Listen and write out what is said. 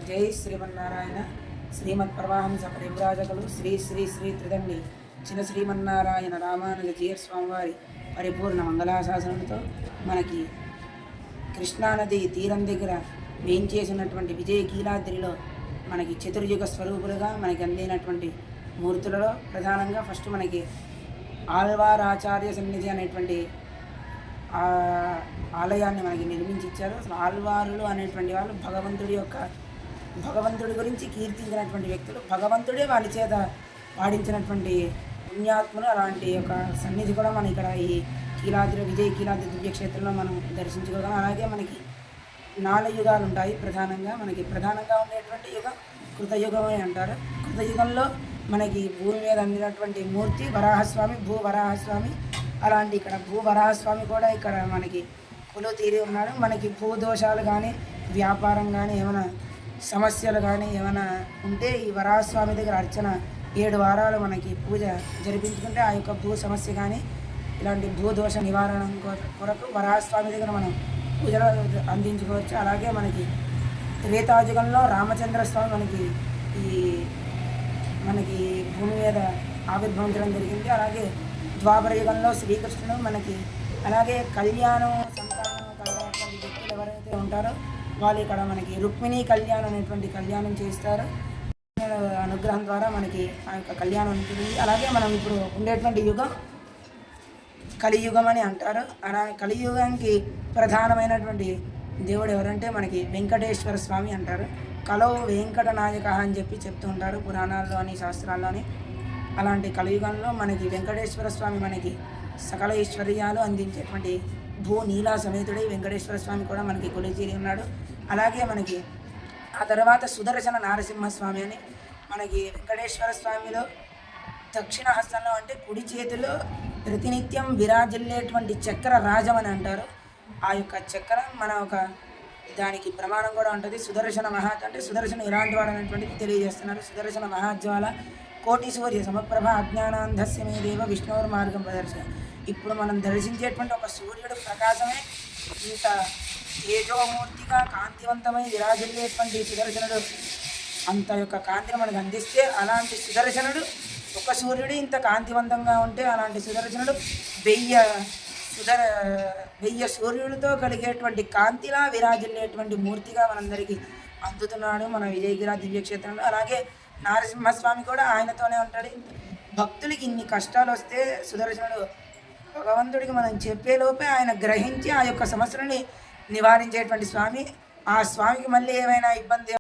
జై శ్రీమన్నారాయణ. శ్రీమత్ ప్రవాహంస పరివ్రాజకులు శ్రీ శ్రీ శ్రీ త్రిదండి చిన్న శ్రీమన్నారాయణ రామానుజ జీయర్ స్వామివారి పరిపూర్ణ మంగళాశాసనంతో మనకి కృష్ణానది తీరం దగ్గర వేయించేసినటువంటి విజయ కీలాద్రిలో మనకి చతుర్యుగ స్వరూపులుగా మనకి అందినటువంటి మూర్తులలో ప్రధానంగా ఫస్ట్ మనకి ఆళ్వార్ ఆచార్య సన్నిధి అనేటువంటి ఆలయాన్ని మనకి నిర్మించి ఇచ్చారు. అసలు ఆళ్వారులు అనేటువంటి వాళ్ళు భగవంతుడి గురించి కీర్తించినటువంటి వ్యక్తులు, భగవంతుడే వాళ్ళ చేత పాడించినటువంటి పుణ్యాత్ములు. అలాంటి యొక్క సన్నిధి కూడా మనం ఇక్కడ ఈ కీలాద్రి విజయ కీలాద్రి దివ్యక్షేత్రంలో మనం దర్శించుకోగలం. అలాగే మనకి 4 యుగాలు ఉంటాయి. ప్రధానంగా ఉండేటువంటి యుగం కృతయుగమే అంటారు. కృతయుగంలో మనకి భూమి మీద అందినటువంటి మూర్తి వరాహస్వామి, భూవరాహస్వామి. అలాంటి ఇక్కడ భూవరాహస్వామి కూడా ఇక్కడ మనకి కొలువు తీరి ఉన్నాడు. మనకి భూదోషాలు కానీ, వ్యాపారం కానీ, ఏమైనా సమస్యలు కానీ ఏమైనా ఉంటే ఈ వరాహస్వామి దగ్గర అర్చన 7 వారాలు మనకి పూజ జరిపించుకుంటే ఆ యొక్క భూ సమస్య కానీ ఇలాంటి భూదోష నివారణ కొరకు వరాహస్వామి దగ్గర మనం పూజలు అందించుకోవచ్చు. అలాగే మనకి త్రేతాయుగంలో రామచంద్ర స్వామి మనకి భూమి మీద ఆవిర్భవించడం జరిగింది. అలాగే ద్వాపర యుగంలో శ్రీకృష్ణుడు మనకి, అలాగే కళ్యాణం సంతానం కలిగినటువంటి వ్యక్తులు ఎవరైతే ఉంటారో వాళ్ళు ఇక్కడ మనకి రుక్మిణీ కళ్యాణం అనేటువంటి కళ్యాణం చేస్తారు. అనుగ్రహం ద్వారా మనకి ఆ యొక్క కళ్యాణం ఉంటుంది. అలాగే మనం ఇప్పుడు ఉండేటువంటి యుగం కలియుగం అని అంటారు. అలా కలియుగానికి ప్రధానమైనటువంటి దేవుడు ఎవరంటే మనకి వెంకటేశ్వర స్వామి అంటారు. కలో వెంకటనాయక అని చెప్పి చెప్తూ ఉంటారు పురాణాల్లోని శాస్త్రాల్లోని. అలాంటి కలియుగంలో మనకి వెంకటేశ్వర స్వామి మనకి సకల ఐశ్వర్యాలు అందించేటువంటి భూ నీలా సమేతుడై వెంకటేశ్వర స్వామి కూడా మనకి కొలుచీరి ఉన్నాడు. అలాగే మనకి ఆ తర్వాత సుదర్శన నారసింహస్వామి అని మనకి వెంకటేశ్వర స్వామిలో దక్షిణ హస్తంలో అంటే కుడి చేతిలో ప్రతినిత్యం విరాజిల్లేటువంటి చక్ర రాజం అని అంటారు. ఆ యొక్క చక్రం మన ఒక దానికి ప్రమాణం కూడా ఉంటుంది. సుదర్శన అంటే సుదర్శన ఇలాంటి వాడు అనేటువంటిది తెలియజేస్తున్నారు. సుదర్శన మహాజ్వాల కోటి సూర్య సమప్రభ అజ్ఞానాంధస్య మే దేవ విష్ణువుర్ మార్గం ప్రదర్శన. ఇప్పుడు మనం దర్శించేటువంటి ఒక సూర్యుడు ప్రకాశమే ఇంత తేజోమూర్తిగా కాంతివంతమై విరాజిల్లేటువంటి సుదర్శనుడు అంత యొక్క కాంతిని మనకు అందిస్తే, అలాంటి సుదర్శనుడు ఒక సూర్యుడు ఇంత కాంతివంతంగా ఉంటే అలాంటి సుదర్శనుడు 1000 సూర్యుడితో కలిగేటువంటి కాంతిలా విరాజిల్లేటువంటి మూర్తిగా మనందరికీ అందుతున్నాడు మన విజయగిరి దివ్యక్షేత్రంలో. అలాగే నారసింహస్వామి కూడా ఆయనతోనే ఉంటాడు. భక్తులకి ఇన్ని కష్టాలు వస్తే సుదర్శనుడు భగవంతుడికి మనం చెప్పేలోపే ఆయన గ్రహించి ఆ యొక్క సమస్యలని నివారించేటువంటి స్వామి. ఆ స్వామికి మళ్ళీ ఏమైనా ఇబ్బంది